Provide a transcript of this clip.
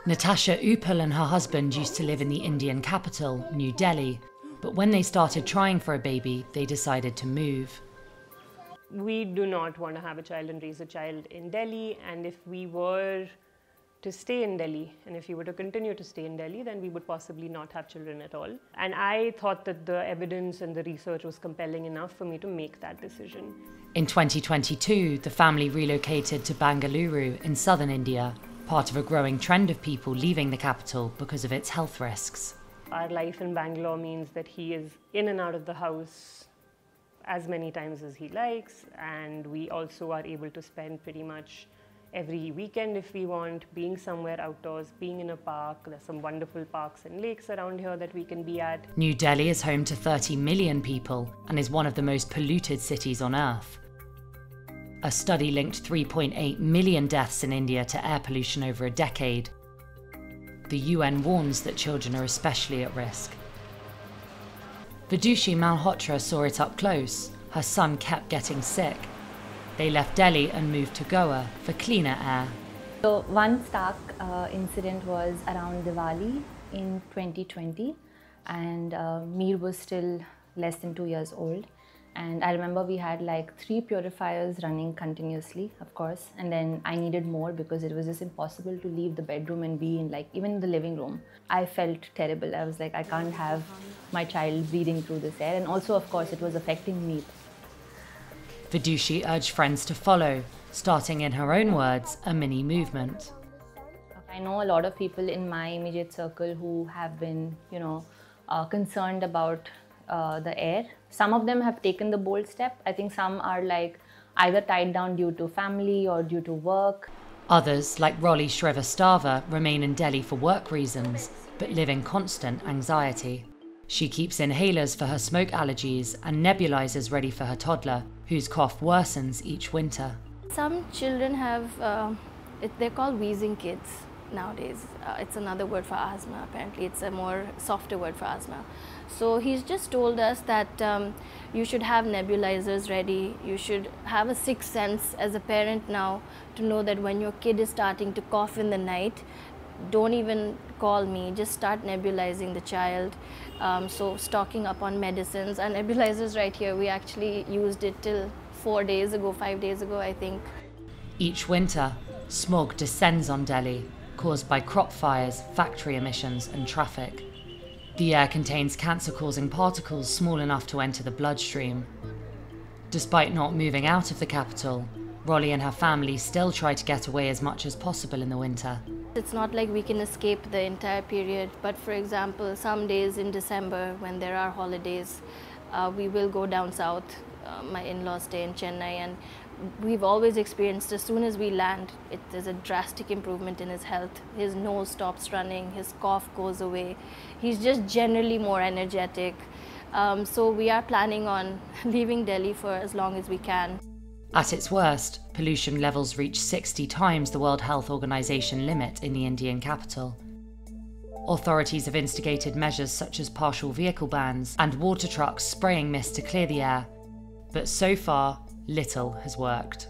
Natasha Uppal and her husband used to live in the Indian capital, New Delhi, but when they started trying for a baby, they decided to move. We do not want to have a child and raise a child in Delhi, and if we were to stay in Delhi, and if we were to continue to stay in Delhi, then we would possibly not have children at all. And I thought that the evidence and the research was compelling enough for me to make that decision. In 2022, the family relocated to Bengaluru in southern India, part of a growing trend of people leaving the capital because of its health risks. Our life in Bangalore means that he is in and out of the house as many times as he likes, and we also are able to spend pretty much every weekend if we want, being somewhere outdoors, being in a park. There's some wonderful parks and lakes around here that we can be at. New Delhi is home to 30 million people and is one of the most polluted cities on earth. A study linked 3.8 million deaths in India to air pollution over a decade. The UN warns that children are especially at risk. Vidushi Malhotra saw it up close. Her son kept getting sick. They left Delhi and moved to Goa for cleaner air. So one stark incident was around Diwali in 2020, and Mir was still less than 2 years old. And I remember we had like 3 purifiers running continuously, of course, and then I needed more because it was just impossible to leave the bedroom and be in like even the living room. I felt terrible. I was like, I can't have my child breathing through this air, and also of course it was affecting me. Vidushi urged friends to follow, starting in her own words, a mini movement. I know a lot of people in my immediate circle who have been, concerned about the air. Some of them have taken the bold step. I think some are like either tied down due to family or due to work. Others, like Rolly Shrivastava, remain in Delhi for work reasons, but live in constant anxiety. She keeps inhalers for her smoke allergies and nebulizers ready for her toddler, whose cough worsens each winter. Some children have, they're called wheezing kids nowadays. It's another word for asthma, apparently. It's a more softer word for asthma. So he's just told us that you should have nebulizers ready. You should have a sixth sense as a parent now to know that when your kid is starting to cough in the night, don't even call me, just start nebulizing the child. So stocking up on medicines and nebulizers right here. We actually used it till 5 days ago, I think. Each winter, smog descends on Delhi, caused by crop fires, factory emissions and traffic. The air contains cancer-causing particles small enough to enter the bloodstream. Despite not moving out of the capital, Rolly and her family still try to get away as much as possible in the winter. It's not like we can escape the entire period, but for example, some days in December when there are holidays, we will go down south. My in-laws stay in Chennai, and we've always experienced as soon as we land, there's a drastic improvement in his health. His nose stops running, his cough goes away. He's just generally more energetic. So we are planning on leaving Delhi for as long as we can. At its worst, pollution levels reach 60 times the World Health Organization limit in the Indian capital. Authorities have instigated measures such as partial vehicle bans and water trucks spraying mist to clear the air, but so far, little has worked.